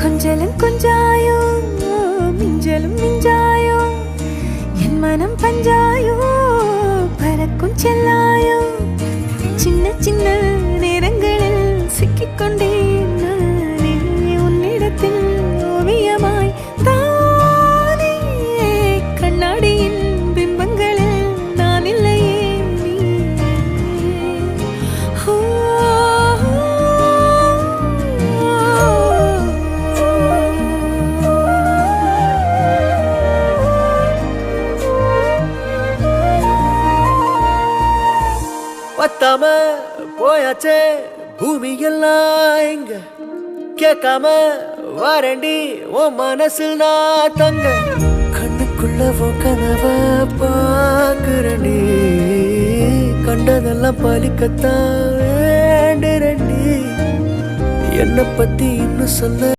கொஞ்சலும் கொஞ்சாயோ மிஞ்சலும் மிஞ்சாயோ என் மனம் பஞ்சாயோ பறக்கும் செல்லாயோ சின்ன சின்ன நேரங்களில் சிக்கிக்கொண்டேன் நானே உன்னிடத்தில் ஓவியமாய் தானே கண்ணாடியின் பிம்பங்களில் நான் இல்லையே பத்தாம போயாச்சே பூமி எல்லாம் இங்க கேட்காம வாரண்டி உன் மனசில் நான் தங்க கண்ணுக்குள்ள உன் கனவ பாக்குறண்டி கண்டதெல்லாம் பலிக்கத்தான் வேண்டுறண்டி என்னை பத்தி இன்னும் சொல்ல